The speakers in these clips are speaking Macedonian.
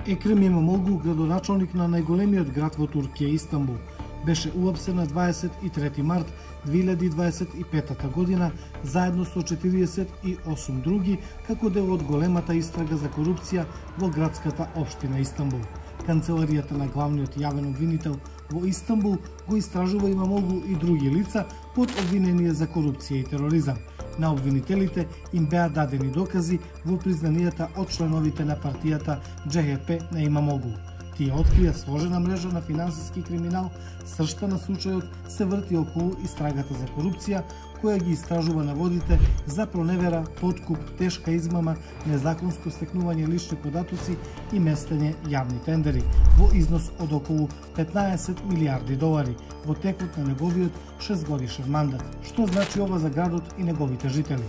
Екрем Имамоглу, градоначалник на најголемиот град во Туркија, Истанбул, беше уапсен на 23 март 2025 година заедно со 48 други како дел од големата истрага за корупција во градската општина Истанбул. Канцеларијата на главниот јавен обвинител во Истанбул го истражува Имамоглу и други лица под обвинение за корупција и тероризам. На обвинителите им беа дадени докази во признанијата од членовите на партијата ЧХП на Имамоглу. Тие открија сложена мрежа на финансиски криминал. Сршта на случајот се врти околу истрагата за корупција, која ги истражува наводите за проневера, подкуп, тешка измама, незаконско стекнување лични податоци и местење јавни тендери во износ од околу 15 милиарди долари во текот на неговиот 6-годишен мандат. Што значи ова за градот и неговите жители?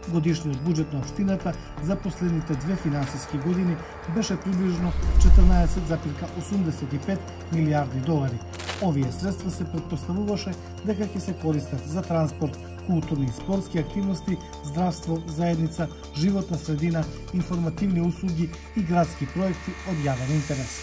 Годишниот буџет на општината за последните две финансиски години беше приближно 14,85 милиарди долари. Овие средства се претпоставуваше дека ќе се користат за транспорт, културни и спортски активности, здравство, заедница, животна средина, информативни услуги и градски проекти од јавен интерес.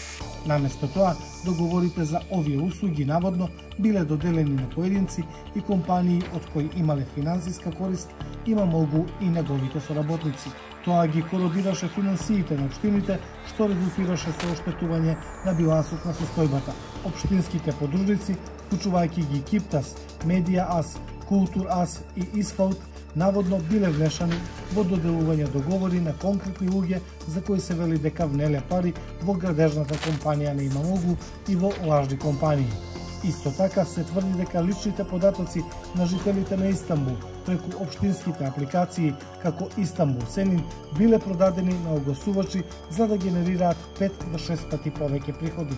Наместо тоа, договорите за овие услуги наводно биле доделени на поединци и компании од кои имале финансиска корист Имамоглу и неговите соработници. Тоа ги кородираше финансиите на општините, што резултираше со оштетување на билансот на состојбата. Општинските подружници, вклучувајќи ги Киптас, Медија Ас, Култур Ас и Исфалт, наводно биле внешани во доделување договори на конкретни луѓе за кои се вели дека внеле пари во градежната компанија на Имамоглу и во лажни компании. Исто така се тврди дека личните податоци на жителите на Истанбул преку општинските апликации како Истанбул Сенин биле продадени на огласувачи за да генерираат 5 до 6 пати повеќе приходи.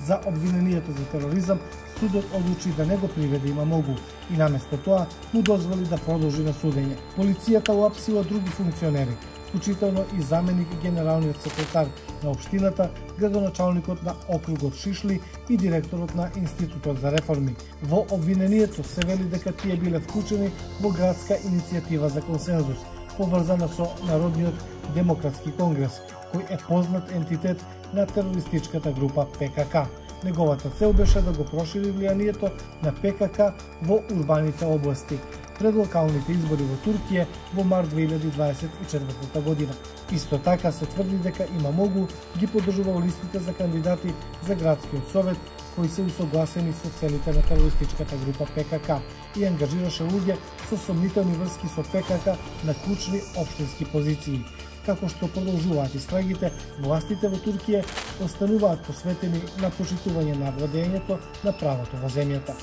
За обвинението за тероризам судот одлучи да не го приведе Имамоглу и наместо тоа му дозволи да продолжи на судење. Полицијата уапсила други функционери, вклучително и заменик генералниот секретар на општината, градоначалникот на округот Шишли и директорот на Институтот за реформи. Во обвинението се вели дека тие биле вклучени во градска иницијатива за консензус, поврзана со Народниот демократски конгрес, кој е познат ентитет на терористичката група ПКК. Неговата цел беше да го прошири влијанието на ПКК во урбаните области пред локалните избори во Туркија во март 2024 година. Исто така се тврди дека Имамоглу ги поддржувал листите за кандидати за градскиот совет кои се усогласени со целите на терористичката група ПКК и ангажираше луѓе со сомнителни врски со ПКК на клучни општински позиции. Како што продолжуваат истрагите, властите во Туркија остануваат посветени на почитување на владењето на правото во земјата.